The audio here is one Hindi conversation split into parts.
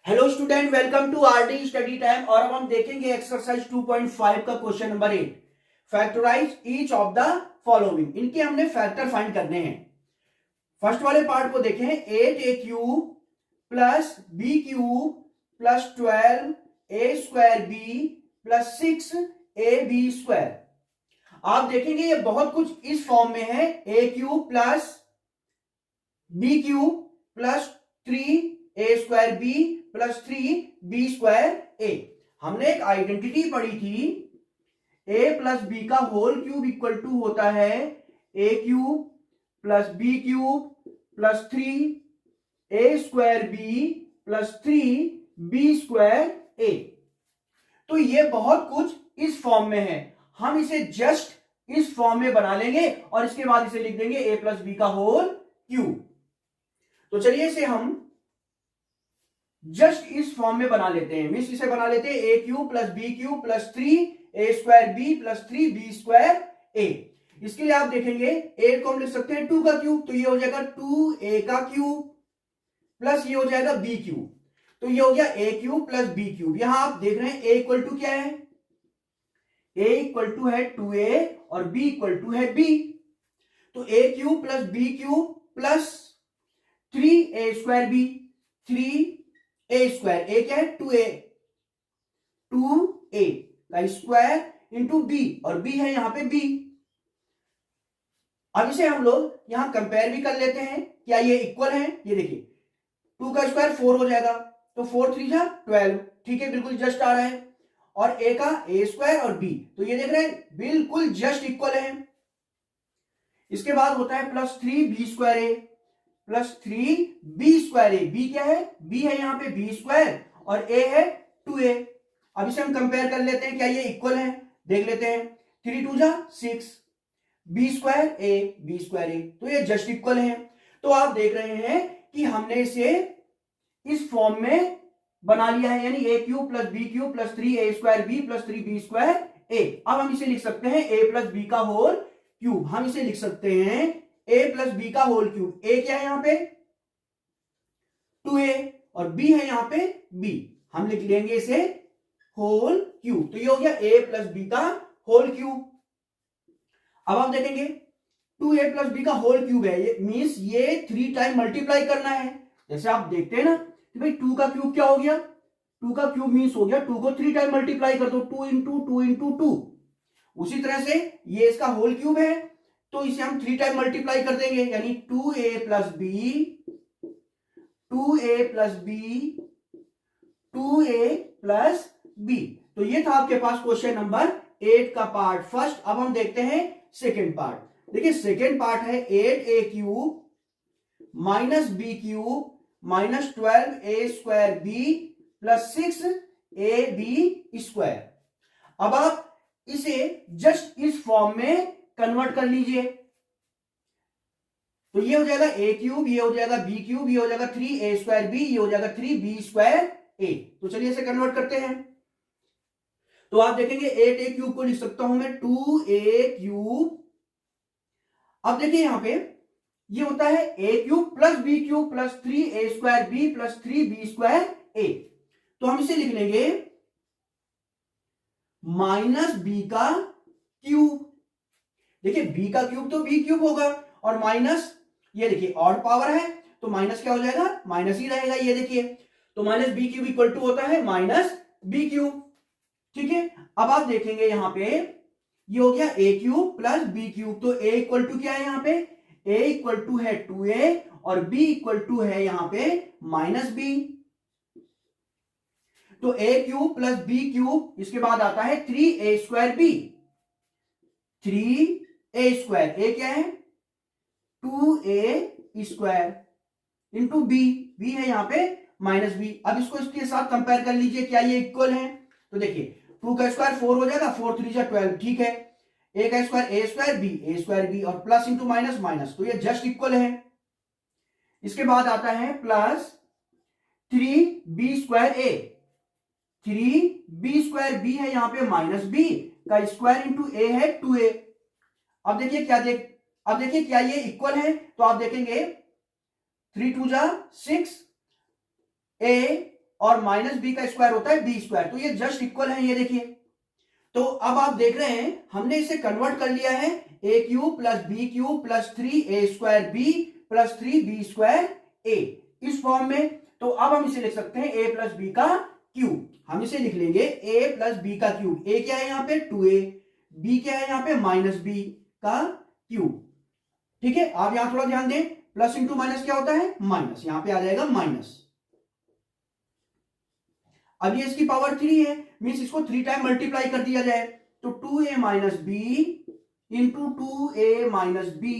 Hello student, welcome to RD study time. और अब हम देखेंगे एक्सरसाइज 2.5 का question number 8। Factorise each of the following. इनके हमने फैक्टर फाइंड करने हैं। फर्स्ट वाले पार्ट को देखें। 8a cube plus B cube plus 12a square B plus 6ab square. आप देखेंगे ये बहुत कुछ इस फॉर्म में है। a cube plus B cube plus 3a square B plus 3b square A. हमने एक आइडेंटिटी पढ़ी थी, a प्लस बी का होल क्यूब इक्वल टू होता है a cube plus B cube plus 3a square B plus 3b square A. तो ये बहुत कुछ इस फॉर्म में है। हम इसे जस्ट इस फॉर्म में बना लेंगे और इसके बाद इसे लिख देंगे a प्लस बी का होल क्यूब। तो चलिए इसे हम जस्ट इस फॉर्म में बना लेते हैं। मींस इसे बना लेते हैं a cube plus B cube plus 3a square B plus 3b square A. इसके लिए आप देखेंगे 8 को हम लिख सकते हैं 2 का क्यूब, तो ये हो जाएगा 2a का क्यूब प्लस ये हो जाएगा b क्यूब, तो ये हो गया a cube plus b cube. यहां आप देख रहे हैं a इक्वल टू क्या है, a इक्वल टू है 2a और b इक्वल टू है b। तो a cube plus b cube plus 3a square B, 3a square, a क्या है 2a, 2a का स्क्वायर इंटू b, और b है यहां पे b। अब इसे हम लोग यहां कंपेयर भी कर लेते हैं, क्या ये इक्वल है। ये देखिए 2 का स्क्वायर 4 हो जाएगा, तो 4 3 जा 12, ठीक है, बिल्कुल जस्ट आ रहा है। और a का a स्क्वायर और b, तो ये देख रहे हैं बिल्कुल जस्ट इक्वल है। इसके बाद होता है प्लस 3b स्क्वायर ए प्लस 3b स्क्वायर ए। b क्या है, b है यहां पे b स्क्वायर और a है 2a। अब इसे हम कंपेयर कर लेते हैं, क्या ये इक्वल है, देख लेते हैं। 3 2 जा 6, b square a b square a, तो ये जस्ट इक्वल है। तो आप देख रहे हैं कि हमने इसे इस फॉर्म में बना लिया है, यानी a cube plus b cube plus 3a square b plus 3b square a। अब हम इसे लिख सकते हैं a प्लस b का होल क्यूब। हम इसे लिख सकते हैं a प्लस बी का होल क्यूब। a क्या है यहां पे 2a और b है यहां पे b, हम लिख लेंगे इसे होल क्यूब। तो ये हो गया a प्लस बी का होल क्यूब। अब आप देखेंगे 2a प्लस बी का होल क्यूब है, ये मींस ये 3 टाइम मल्टीप्लाई करना है। जैसे आप देखते हैं ना कि भाई 2 का क्यूब क्या हो गया, 2 का क्यूब मींस हो गया 2 को 3 टाइम मल्टीप्लाई कर दो, 2 इंटू 2 इंटू 2। उसी तरह से ये इसका होल क्यूब है, तो इसे हम 3 टाइम मल्टीप्लाई कर देंगे, यानी 2a plus B, 2a plus B, 2a plus B. तो ये था आपके पास क्वेश्चन नंबर 8 का पार्ट फर्स्ट। अब हम देखते हैं सेकेंड पार्ट। देखिए सेकेंड पार्ट है 8a cube minus B cube minus 12a square B plus 6ab square. अब आप इसे जस्ट इस फॉर्म में कन्वर्ट कर लीजिए, तो ये हो जाएगा a क्यूब, ये हो जाएगा b क्यूब, ये हो जाएगा 3a स्क्वायर b, ये हो जाएगा 3b स्क्वायर a। तो चलिए इसे कन्वर्ट करते हैं। तो आप देखेंगे 8a क्यूब को लिख सकता हूं मैं 2a क्यूब। अब देखिए यहां पे ये होता है a cube plus b cube plus 3a square b plus 3b square a। तो हम इसे लिख लेंगे माइनस b का क्यूब। देखिए b का क्यूब तो b क्यूब होगा, और माइनस ये देखिए ऑड पावर है तो माइनस क्या हो जाएगा, माइनस ही रहेगा। ये देखिए तो minus B cube equal to होता है माइनस बी क्यूब, ठीक है। अब आप देखेंगे यहां पे ये हो गया a cube plus b cube, तो a इक्वल टू क्या है यहां पे, a इक्वल टू है 2a और b इक्वल टू है यहां पे माइनस b। तो a cube plus b cube, इसके बाद आता है 3a square b, 3a square, a क्या है 2a square into b, b है यहां पे माइनस b। अब इसको इसके साथ कंपेयर कर लीजिए, क्या ये इक्वल है। तो देखिए 2 का स्क्वायर 4 हो जाएगा, 4 3 जा 12, ठीक है। a का स्क्वायर a स्क्वायर b और प्लस इंटू माइनस माइनस, तो ये जस्ट इक्वल है। इसके बाद आता है plus 3b square a, 3b square b है यहां पे माइनस b का स्क्वायर इंटू a है 2a। अब देखिए क्या ये इक्वल है। तो आप देखेंगे 3 2 जा 6 a और माइनस बी का स्क्वायर होता है बी स्क्वायर, तो ये जस्ट इक्वल है, ये देखिए। तो अब आप देख रहे हैं हमने इसे कन्वर्ट कर लिया है, A cube plus B cube plus 3 A square B plus 3 B square A, इस फॉर्म में। तो अब हम इसे लिख सकते हैं ए प्लस बी का क्यूब। हम इसे लिख लेंगे ए प्लस बी का क्यूब। ए क्या है यहाँ पे 2a, बी क्या है यहाँ पे माइनस बी का क्यूब। ठीक है, आप यहां थोड़ा ध्यान दें, प्लस इंटू माइनस क्या होता है माइनस, यहां पे आ जाएगा माइनस। अब ये इसकी पावर 3 है, मीन्स इसको 3 टाइम मल्टीप्लाई कर दिया जाए, तो 2a minus B into 2a minus B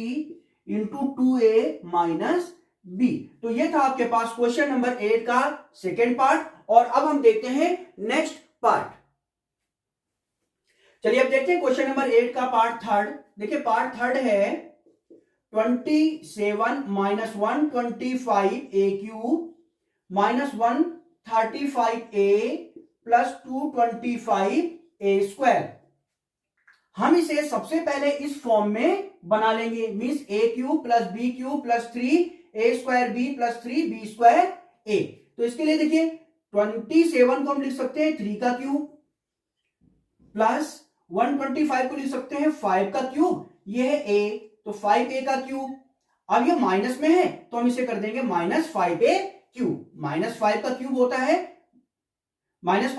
into 2a minus B. तो ये था आपके पास क्वेश्चन नंबर 8 का सेकेंड पार्ट। और अब हम देखते हैं नेक्स्ट पार्ट। चलिए अब देखते हैं क्वेश्चन नंबर 8 का पार्ट थर्ड। देखिए पार्ट थर्ड है 27 minus 125 A cube minus 135 A plus 225 A square. हम इसे सबसे पहले इस फॉर्म में बना लेंगे, means A cube plus B cube plus 3 A square B plus 3 B square A. तो इसके लिए देखिए 27 को हम लिख सकते हैं 3 का क्यूब प्लस 125 को लिख सकते हैं 5 का क्यूब, ये है ए, तो 5a का क्यूब। अब ये माइनस में है तो हम इसे कर देंगे माइनस 5a क्यूब। माइनस 5 का क्यूब होता है माइनस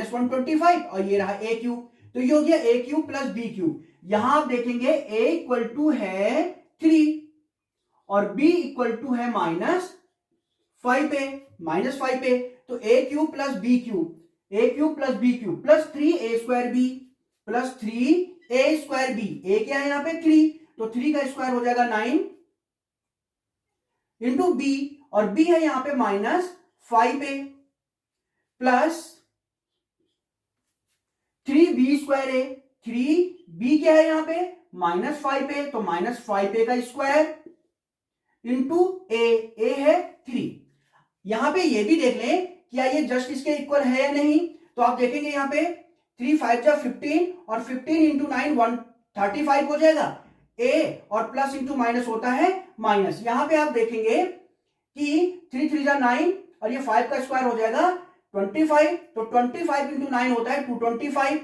125 और ये रहा a क्यूब, तो ये हो गया a cube plus b cube. यहां आप देखेंगे a इक्वल टू है 3 और b इक्वल टू है माइनस 5a, तो a cube plus b cube, a cube plus b cube plus 3a square b plus 3a square b। a क्या है यहाँ पे 3, तो 3 का स्क्वायर हो जाएगा 9 इंटू b, और b है यहाँ पे minus 5a plus 3b square a। 3b क्या है यहाँ पे माइनस 5a, तो माइनस 5a का स्क्वायर इंटू a है 3। यहां पे ये भी देख लें क्या ये जस्ट इसके इक्वल है या नहीं, तो आप देखेंगे यहाँ पे 3 5 जा 15 और 15 इंटू 9 135 हो जाएगा। a और प्लस इंटू माइनस होता है माइनस। यहां पे आप देखेंगे कि 3 3 जा 9 और ये 5 का स्क्वायर हो जाएगा 25, तो 25 इंटू 9 होता है 225,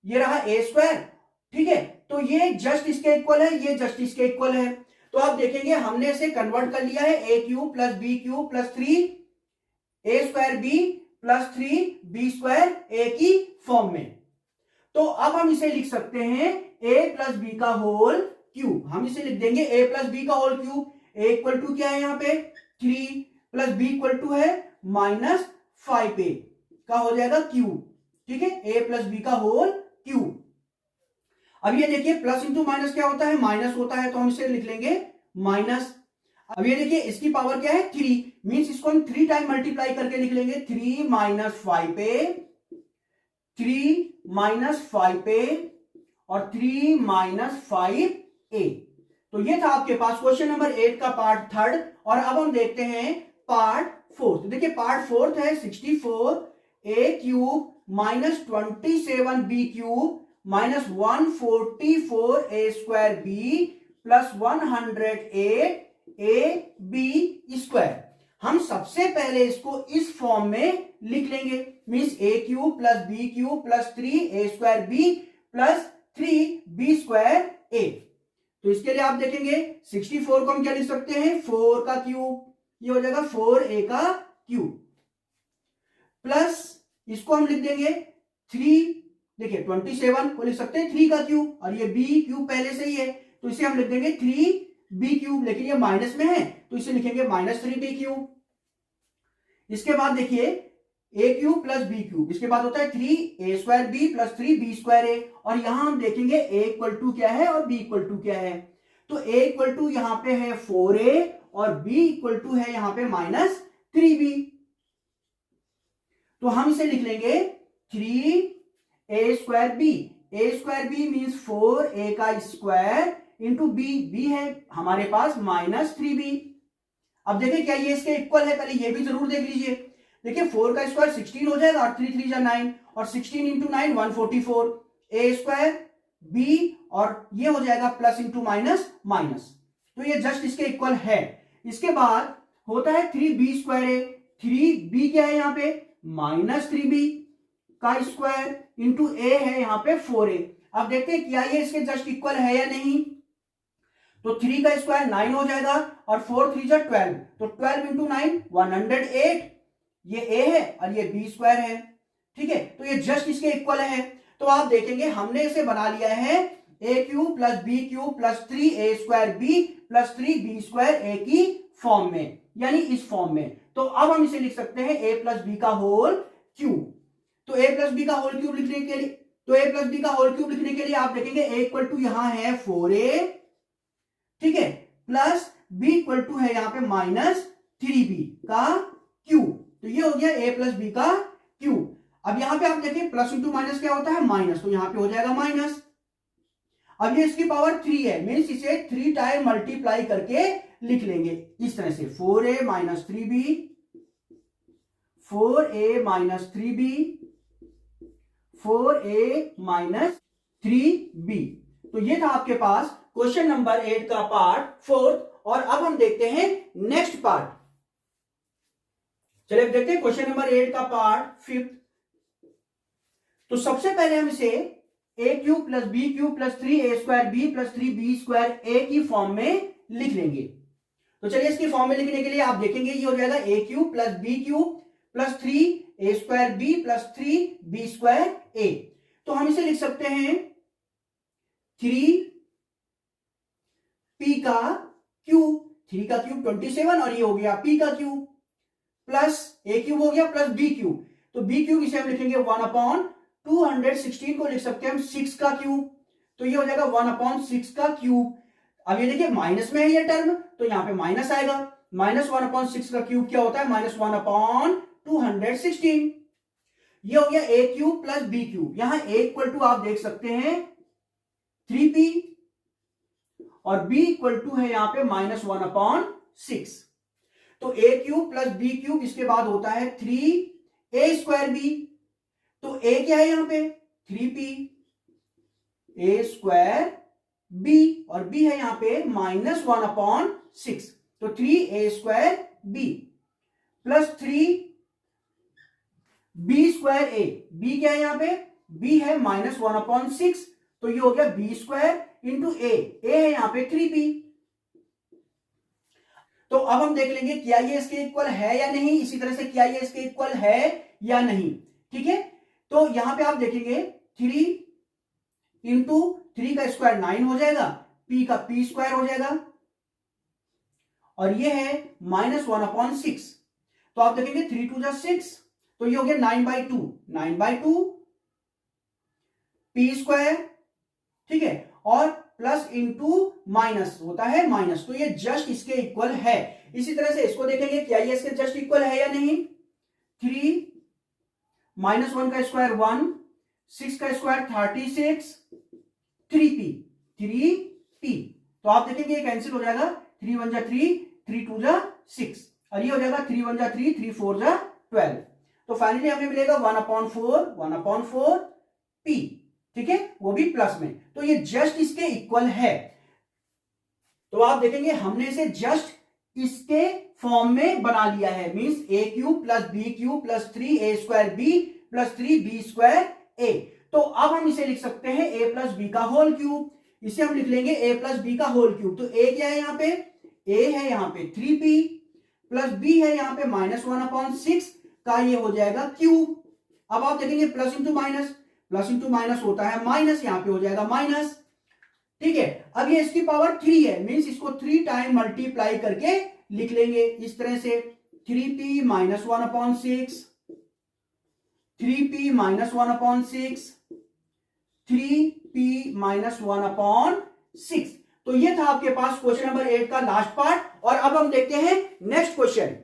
ये रहा a स्क्वायर। ठीक है, तो ये जस्ट इसके इक्वल है, ये जस्ट इसके इक्वल है। तो आप देखेंगे हमने इसे कन्वर्ट कर लिया है A cube plus B cube plus 3 A square B plus 3 B square A की फॉर्म में। तो अब हम इसे लिख सकते हैं ए प्लस बी का होल क्यूब। हम इसे लिख देंगे ए प्लस बी का whole cube. A equal to क्या है यहाँ पे 3 प्लस बी इक्वल टू है माइनस 5a का हो जाएगा क्यूब। ठीक है, ए प्लस बी का होल क्यूब। अब ये देखिए प्लस इंटू माइनस क्या होता है माइनस होता है, तो हम इसे लिख लेंगे माइनस। अब ये देखिए इसकी पावर क्या है 3, मींस इसको हम 3 टाइम मल्टीप्लाई करके लिख लेंगे 3 माइनस 5a, 3 माइनस 5a और 3 माइनस 5a। तो ये था आपके पास क्वेश्चन नंबर 8 का पार्ट थर्ड। और अब हम देखते हैं पार्ट फोर्थ। देखिए पार्ट फोर्थ है 64 a cube minus 27 b cube minus 144 a square b plus 108 a b square. हम सबसे पहले इसको इस फॉर्म में लिख लेंगे, means a cube plus b cube plus 3 a square b plus 3 b square a। तो इसके लिए आप देखेंगे 64 को हम क्या लिख सकते हैं 4 का क्यूब, ये हो जाएगा 4a का क्यूब प्लस इसको हम लिख देंगे 3, देखिए 27 को लिख सकते हैं 3 का क्यूब और ये b क्यूब पहले से ही है तो इसे हम लिख देंगे 3b क्यूब, लेकिन ये माइनस में है तो इसे लिखेंगे माइनस 3b क्यूब। इसके बाद देखिए a cube plus b cube, इसके बाद होता है 3a square b plus 3b square a। और यहां हम देखेंगे a इक्वल टू क्या है और b इक्वल टू क्या है, तो a इक्वल टू यहां पे है 4a और b इक्वल टू है यहां पे माइनस 3b। तो हम इसे लिख लेंगे 3a square b, a square b means 4a का स्क्वायर इंटू b है हमारे पास माइनस 3b। अब देखिए क्या ये इसके इक्वल है, पहले ये भी जरूर देख लीजिए। देखिए 4 का स्क्वायर 16 हो जाएगा और 3 3 जा 9 और 16 इंटू 9 144 a स्क्वायर b और ये हो जाएगा प्लस इंटू माइनस माइनस, तो ये जस्ट इसके इक्वल है। इसके बाद होता है 3b स्क्वायर a, 3b क्या है यहाँ पे -3b का स्क्वायर इंटू a है यहाँ पे 4a। अब देखते हैं क्या ये इसके जस्ट इक्वल है या नहीं। तो 3 का स्क्वायर 9 हो जाएगा और 4 3 जा 12, तो 12 इंटू 9 108। ये a है और ये b स्क्वायर है, ठीक है, तो ये जस्ट इसके इक्वल है। तो आप देखेंगे हमने इसे बना लिया है a cube plus B cube plus 3a square b plus 3b square a की फॉर्म में, यानी इस फॉर्म में। तो अब हम इसे लिख सकते हैं a प्लस बी का होल क्यूब। तो a प्लस बी का होल क्यूब लिखने के लिए, आप देखेंगे a इक्वल टू यहां है 4a, ठीक है, प्लस b इक्वल टू है यहां पे -3b का क्यूब। तो ये हो गया a प्लस बी का क्यूब। अब यहां पे आप देखिए प्लस इंटू माइनस क्या होता है माइनस, तो यहां पे हो जाएगा माइनस। अब ये इसकी पावर 3 है, मीन्स इसे 3 टाइम मल्टीप्लाई करके लिख लेंगे इस तरह से 4a minus 3b, 4a minus 3b, 4a minus 3b। तो ये था आपके पास क्वेश्चन नंबर 8 का पार्ट 4। और अब हम देखते हैं नेक्स्ट पार्ट। चलिए देखते हैं क्वेश्चन नंबर 8 का पार्ट 5। तो सबसे पहले हम इसे a cube plus B cube plus 3a square b plus 3b square a की फॉर्म में लिख लेंगे। तो चलिए इसकी फॉर्म में लिखने के लिए आप देखेंगे ये हो जाएगा a cube plus B cube plus 3a square b plus 3b square a। तो हम इसे लिख सकते हैं 3p का क्यूब, 3 का क्यूब 27 और ये हो गया p का क्यूब प्लस a क्यूब हो गया प्लस b क्यूब। तो b क्यूब इसे हम लिखेंगे 1/216 को लिख सकते हैं हम 6 का क्यूब, तो ये हो जाएगा 1/6 का क्यूब। अब ये देखिए माइनस में है ये टर्म, तो यहां पे माइनस आएगा, -1/6 का क्यूब क्या होता है -1/216। ये हो गया a cube plus b cube. यहां a इक्वल टू आप देख सकते हैं 3p और b इक्वल टू है यहां पे -1/6। तो a cube plus b cube इसके बाद होता है 3a स्क्वायर b। तो a क्या है यहां पे 3p, a स्क्वायर b और b है यहां पे -1/6, तो 3a square b plus 3b square a। b क्या है यहां पे b है -1/6, तो ये हो गया b स्क्वायर इंटू a है यहां पे 3p। तो अब हम देख लेंगे क्या ये इसके इक्वल है या नहीं, इसी तरह से क्या ये इसके इक्वल है या नहीं, ठीक है। तो यहां पे आप देखेंगे 3 इंटू 3 का स्क्वायर 9 हो जाएगा, p का p स्क्वायर हो जाएगा और ये है -1/6। तो आप देखेंगे 3 2 जा 6, तो ये हो गया 9/2 p स्क्वायर, ठीक है, और प्लस इंटू माइनस होता है माइनस, तो ये जस्ट इसके इक्वल है। इसी तरह से इसको देखेंगे क्या ये इसके जस्ट इक्वल है या नहीं। 3 -1 का स्क्वायर 1, 6 का स्क्वायर 36, 3p। तो आप देखेंगे ये कैंसिल हो जाएगा, 3 1 जा 3, 3 2 जा 6 और ये हो जाएगा 3 1 जा 3, 3 4 जा 12। तो फाइनली हमें मिलेगा 1/4p, ठीक है, वो भी प्लस में। तो ये जस्ट इसके इक्वल है। तो आप देखेंगे हमने इसे जस्ट इसके फॉर्म में बना लिया है, means a cube plus b cube plus 3a square b plus 3b square a। तो अब हम इसे लिख सकते हैं a प्लस बी का होल क्यूब। इसे हम लिख लेंगे a प्लस बी का होल क्यूब। तो a क्या है यहां पे, a है यहां पे 3p प्लस b है यहां पे -1/6 का ये हो जाएगा क्यूब। अब आप देखेंगे प्लस इंटू माइनस होता है माइनस, यहां पे हो जाएगा माइनस, ठीक है। अब ये इसकी पावर 3 है, मींस इसको 3 टाइम मल्टीप्लाई करके लिख लेंगे इस तरह से 3p -1/6, 3p -1/6, 3p -1/6। तो ये था आपके पास क्वेश्चन नंबर 8 का लास्ट पार्ट। और अब हम देखते हैं नेक्स्ट क्वेश्चन।